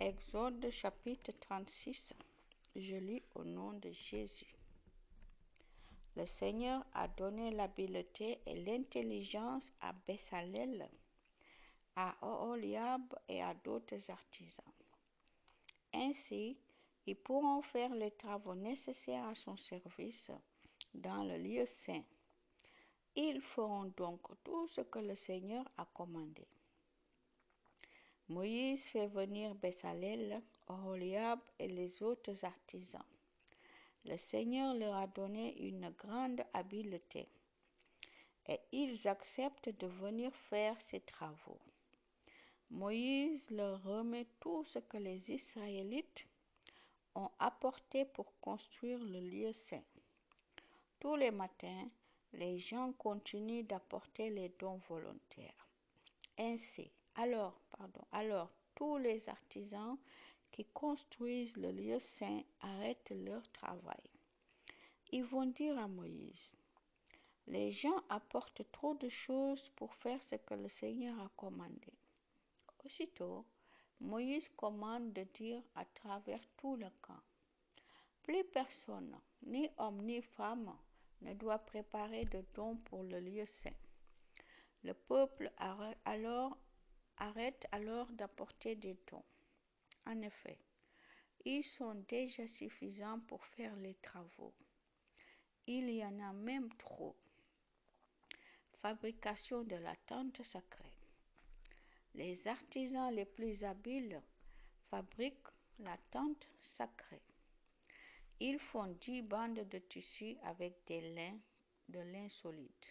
Exode chapitre 36. Je lis au nom de Jésus. Le Seigneur a donné l'habileté et l'intelligence à Bessalel, à Oholiab et à d'autres artisans. Ainsi, ils pourront faire les travaux nécessaires à son service dans le lieu saint. Ils feront donc tout ce que le Seigneur a commandé. Moïse fait venir Bessalel, Oholiab et les autres artisans. Le Seigneur leur a donné une grande habileté et ils acceptent de venir faire ces travaux. Moïse leur remet tout ce que les Israélites ont apporté pour construire le lieu saint. Tous les matins, les gens continuent d'apporter les dons volontaires. Ainsi, alors tous les artisans qui construisent le lieu saint arrêtent leur travail. Ils vont dire à Moïse, « Les gens apportent trop de choses pour faire ce que le Seigneur a commandé. » Aussitôt, Moïse commande de dire à travers tout le camp, « Plus personne, ni homme ni femme, ne doit préparer de dons pour le lieu saint. » Le peuple arrête alors d'apporter des dons. En effet, ils sont déjà suffisants pour faire les travaux. Il y en a même trop. Fabrication de la tente sacrée. Les artisans les plus habiles fabriquent la tente sacrée. Ils font 10 bandes de tissu avec de lin solide,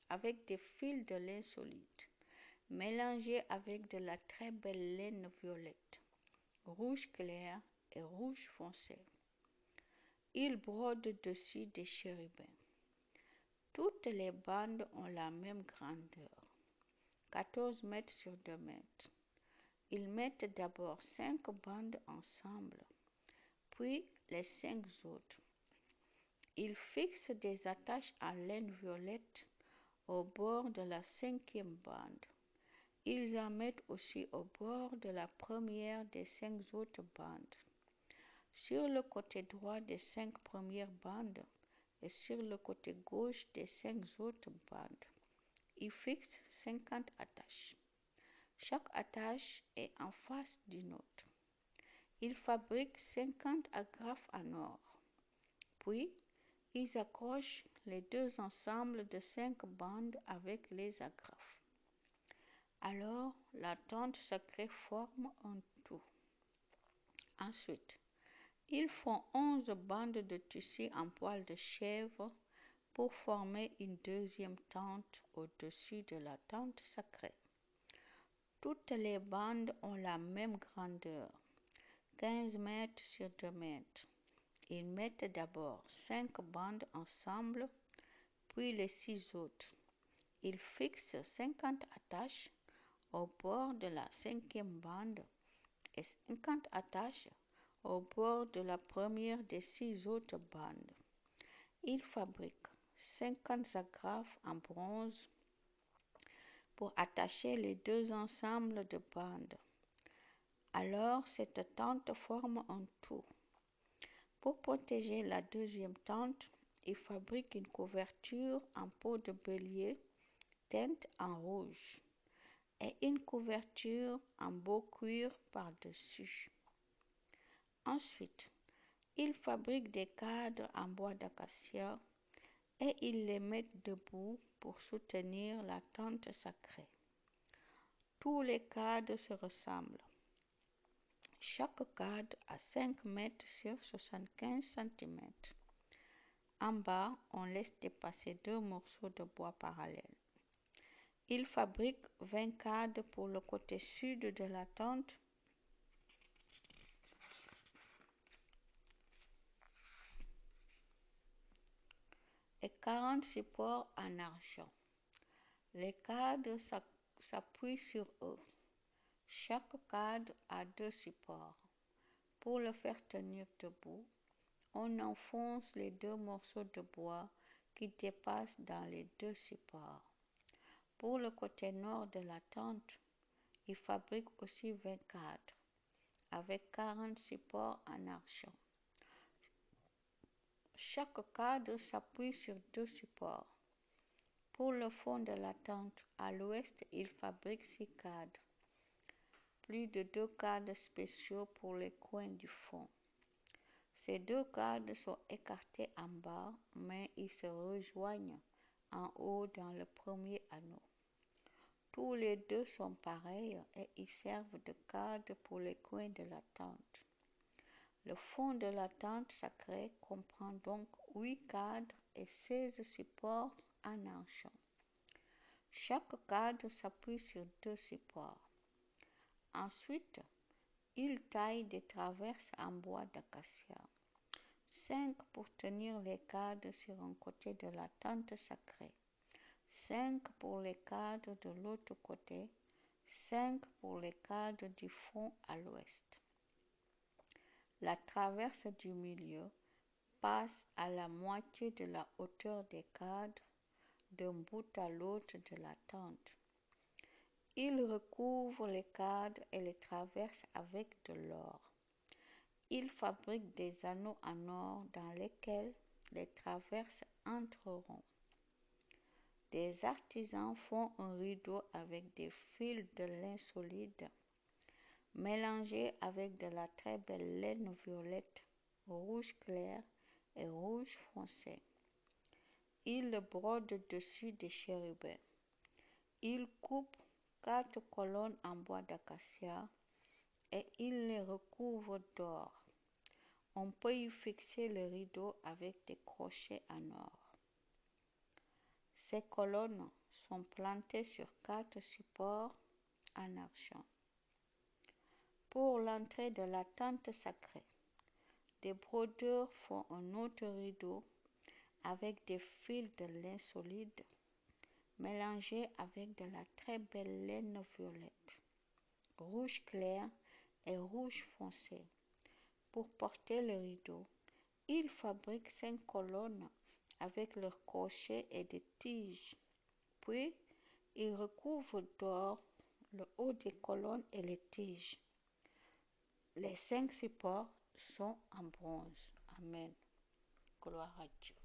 avec des fils de lin solide, mélangés avec de la très belle laine violette, rouge clair et rouge foncé. Ils brodent dessus des chérubins. Toutes les bandes ont la même grandeur, 14 mètres sur 2 mètres. Ils mettent d'abord 5 bandes ensemble, puis les 5 autres. Ils fixent des attaches en laine violette au bord de la 5e bande. Ils en mettent aussi au bord de la première des 5 autres bandes. Sur le côté droit des 5 premières bandes et sur le côté gauche des 5 autres bandes, ils fixent 50 attaches. Chaque attache est en face d'une autre. Ils fabriquent 50 agrafes en or. Puis, ils accrochent les 2 ensembles de 5 bandes avec les agrafes. Alors, la tente sacrée forme un tout. Ensuite, ils font 11 bandes de tissu en poil de chèvre pour former une 2e tente au-dessus de la tente sacrée. Toutes les bandes ont la même grandeur, 15 mètres sur 2 mètres. Ils mettent d'abord 5 bandes ensemble, puis les 6 autres. Ils fixent 50 attaches au bord de la 5e bande et 50 attaches au bord de la première des 6 autres bandes. Ils fabriquent 50 agrafes en bronze pour attacher les 2 ensembles de bandes. Alors, cette tente forme un tout. Pour protéger la 2e tente, ils fabriquent une couverture en peau de bélier teinte en rouge et une couverture en beau cuir par-dessus. Ensuite, ils fabriquent des cadres en bois d'acacia et ils les mettent debout pour soutenir la tente sacrée. Tous les cadres se ressemblent. Chaque cadre a 5 mètres sur 75 cm. En bas, on laisse dépasser 2 morceaux de bois parallèles. Ils fabriquent 20 cadres pour le côté sud de la tente et 40 supports en argent. Les cadres s'appuient sur eux. Chaque cadre a 2 supports. Pour le faire tenir debout, on enfonce les 2 morceaux de bois qui dépassent dans les 2 supports. Pour le côté nord de la tente, ils fabriquent aussi 20 cadres avec 40 supports en argent. Chaque cadre s'appuie sur 2 supports. Pour le fond de la tente, à l'ouest, il fabrique 6 cadres, plus de 2 cadres spéciaux pour les coins du fond. Ces 2 cadres sont écartés en bas, mais ils se rejoignent en haut dans le premier anneau. Tous les 2 sont pareils et ils servent de cadre pour les coins de la tente. Le fond de la tente sacrée comprend donc 8 cadres et 16 supports en argent. Chaque cadre s'appuie sur 2 supports. Ensuite, il taille des traverses en bois d'acacia, 5 pour tenir les cadres sur un côté de la tente sacrée, 5 pour les cadres de l'autre côté, 5 pour les cadres du fond à l'ouest. La traverse du milieu passe à la moitié de la hauteur des cadres d'un bout à l'autre de la tente. Il recouvre les cadres et les traverses avec de l'or. Il fabrique des anneaux en or dans lesquels les traverses entreront. Des artisans font un rideau avec des fils de lin solide mélangés avec de la très belle laine violette, rouge clair et rouge foncé. Il le brode dessus des chérubins. Il coupe 4 colonnes en bois d'acacia et il les recouvre d'or. On peut y fixer le rideau avec des crochets en or. Ces colonnes sont plantées sur 4 supports en argent. Pour l'entrée de la tente sacrée, des brodeurs font un autre rideau avec des fils de lin solide mélangés avec de la très belle laine violette, rouge clair et rouge foncé. Pour porter le rideau, ils fabriquent 5 colonnes avec leurs crochets et des tiges. Puis, ils recouvrent d'or le haut des colonnes et les tiges. Les 5 supports sont en bronze. Amen. Gloire à Dieu.